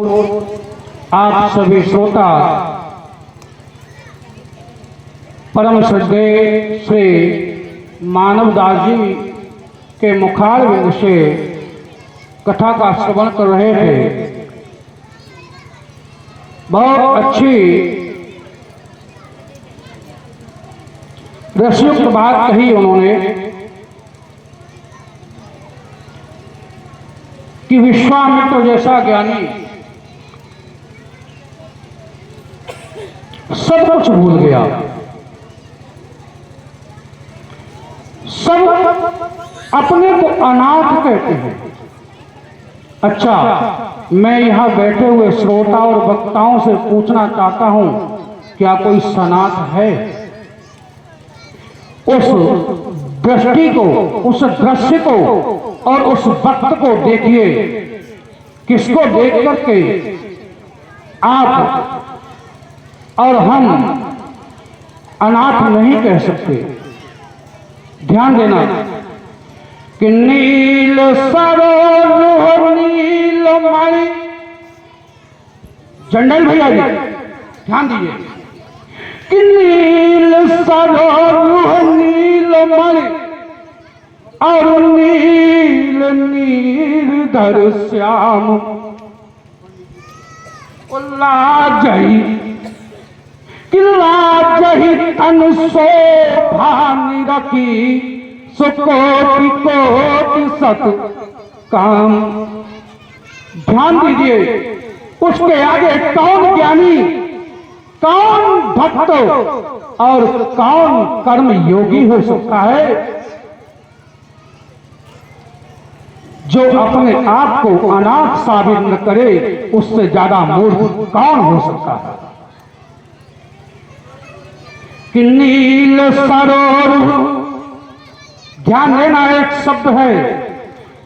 आप सभी श्रोता परम श्रद्धेय श्री मानवदास जी के मुखारविंद से कथा का श्रवण कर रहे थे। बहुत अच्छी रसयुक्त बात कही उन्होंने कि विश्वामित्र जैसा ज्ञानी सब कुछ भूल गया, सब अपने को अनाथ कहते हैं। अच्छा, मैं यहां बैठे हुए श्रोता और वक्ताओं से पूछना चाहता हूं, क्या कोई सनाथ है? उस दृष्टि को, उस दृश्य को और उस वक्त को देखिए, किसको देख करके आप और हम अनाथ नहीं कह सकते। ध्यान देना कि नील सरोवर नीलमणि, जंडल भैया जी ध्यान दीजिए कि नील सरोवर नीलमणि और नील नीरधर श्याम लाजही कि लाजही तन शोभा निरखी सुकोटि कोटि सत काम। ध्यान दीजिए, उसके आगे कौन ज्ञानी, कौन भक्त और कौन कर्म योगी हो सकता है जो अपने आप को अनाथ साबित न करे? उससे ज्यादा मूर्ख कौन हो सकता है? कि नील सरोवर, ध्यान देना, एक शब्द है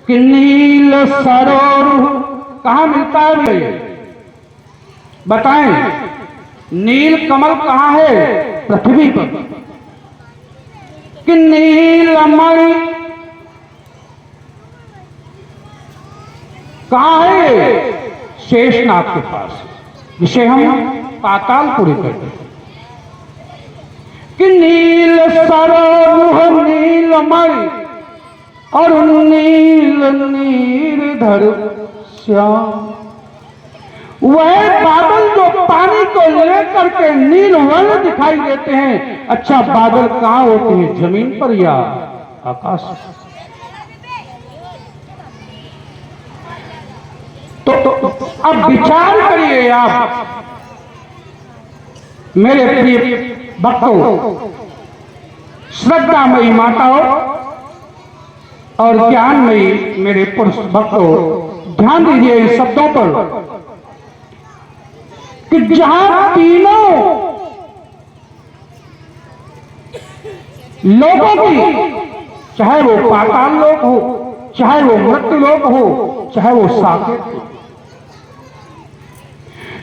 कि नील सरोवर कहां मिलता है? बताएं, नील कमल कहां है पृथ्वी पर? कि नीलमणि कहां है? शेषनाग के पास, जिसे हम पातालपुरी कहते हैं। कि नील सरोवर नीलमणि और नील नीरधर श्याम, वह बादल जो पानी को लेकर के नील वर्ण दिखाई देते हैं। अच्छा, बादल कहां होते हैं, जमीन पर या आकाश? तो अब विचार करिए आप मेरे प्रिय भक्तों, श्रद्धामयी माताओं और ज्ञानमयी मेरे पुरुष भक्तों, ध्यान दीजिए इन शब्दों पर कि जहां तीनों लोगों की, चाहे वो पाताल लोक हो, चाहे वो मृत्यु लोक हो, चाहे वो साकेत हो,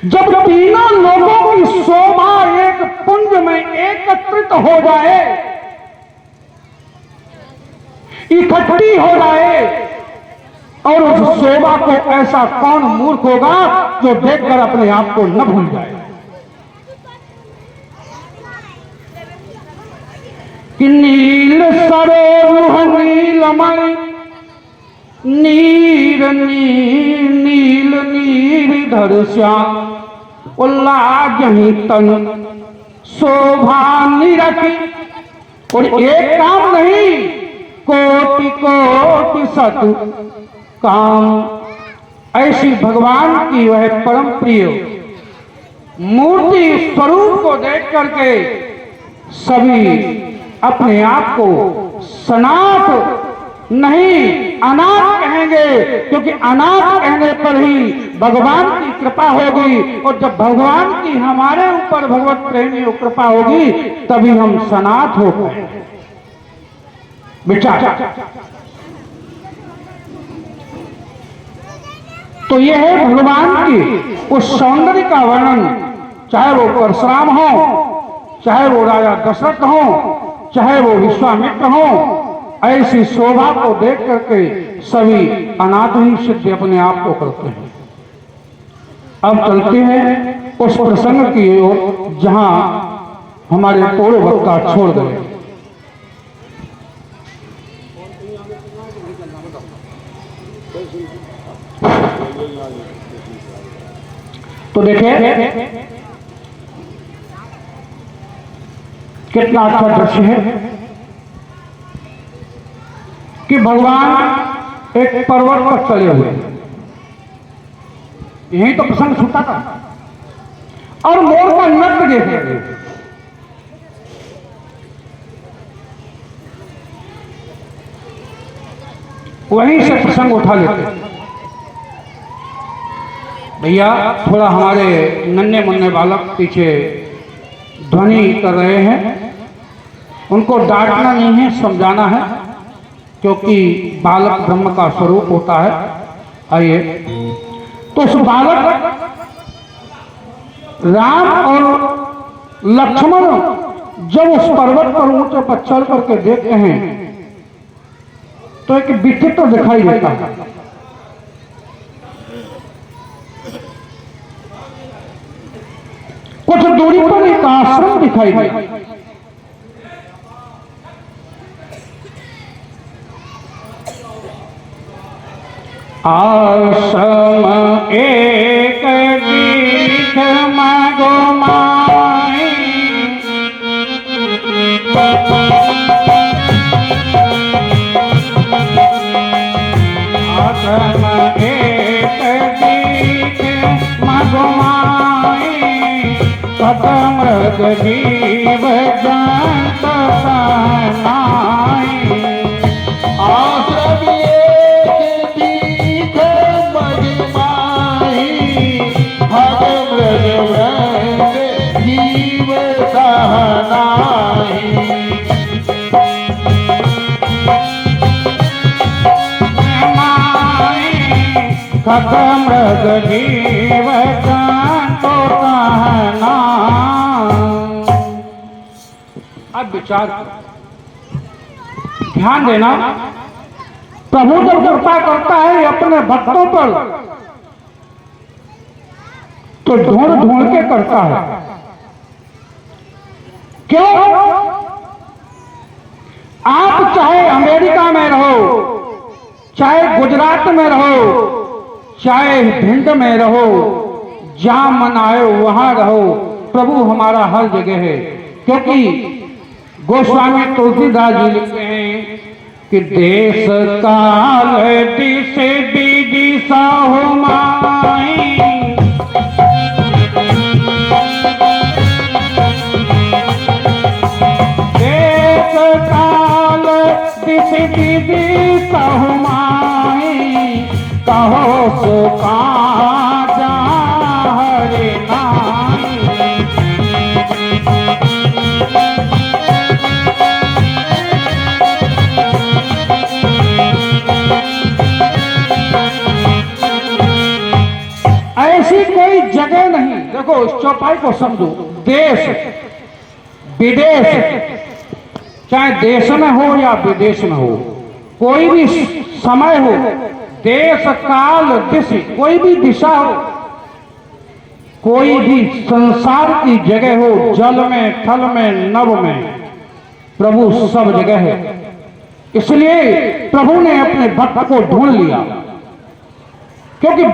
जब तीनों लोगों की शोभा एक पुंज में एकत्रित हो जाए, इकट्ठी हो जाए, और उस शोभा को ऐसा कौन मूर्ख होगा जो देखकर अपने आप को न भूल जाए? कि नील सरोवर नीलमणि नीर नील नीरधर श्याम लाजही तन शोभा निरखी। और एक काम नहीं, कोटि कोटि सत काम। ऐसी भगवान की वह परम प्रिय मूर्ति स्वरूप को देख करके सभी अपने आप को सनाथ नहीं अनाथ कहेंगे, क्योंकि अनाथ कहने पर ही भगवान की कृपा होगी, और जब भगवान की हमारे ऊपर भगवत प्रेमी कृपा होगी तभी हम सनाथ हो पाएंगे। विचार तो यह है भगवान की उस सौंदर्य का वर्णन, चाहे वो परशुराम हो, चाहे वो राजा दशरथ हो, चाहे वो विश्वामित्र हो। ऐसी शोभा को देख करके सभी अनाथ ही सिद्ध अपने आप को करते हैं। अब चलते हैं उस प्रसंग की ओर जहां हमारे पूर्व वक्ता छोड़ गए। तो देखिए कितना अच्छा दृश्य है कि भगवान एक पर्वत पर चले हुए, यही तो प्रसंग छूटा था, और मोर का नृत्य देख रहे थे। वहीं से प्रसंग उठा लेते। भैया थोड़ा हमारे नन्हे मुन्ने बालक पीछे ध्वनि कर रहे हैं, उनको डांटना नहीं है, समझाना है, क्योंकि बालक ब्रह्म का स्वरूप होता है। आइए, तो उस बालक राम और लक्ष्मण जब उस पर्वत पर ऊंचे पर चढ़ करके देखते हैं तो एक विचित्र तो दिखाई देता है। कुछ दूरी पर एक आश्रम दिखाई देता, आश्रम एक दीख मागो माई, आश्रम एक दीख मागो माई, कदम गरीब जंत सहनाई। आश्रम खत्म जीव तो कहना। अब विचार ध्यान देना, प्रभु जब कृपा करता है अपने भक्तों पर तो ढूंढ ढूंढ के करता है। क्यों? आप चाहे अमेरिका में रहो, चाहे गुजरात में रहो, चाहे भिंड में रहो, जहां मन आए वहां रहो, प्रभु हमारा हर जगह है। क्योंकि गोस्वामी तुलसीदास जी लिखते हैं कि देश काल दिश दिशा हो माई, देश काल दिश दिशा हो माई, कहो सो काजा हरे नाम। ऐसी कोई जगह नहीं, देखो इस चौपाई को समझो, देश विदेश, चाहे देश में हो या विदेश में हो, कोई भी समय हो, देश काल दिशा, कोई भी दिशा हो, कोई भी संसार की जगह हो, जल में, थल में, नभ में, प्रभु सब जगह है। इसलिए प्रभु ने अपने भक्त को ढूंढ लिया, क्योंकि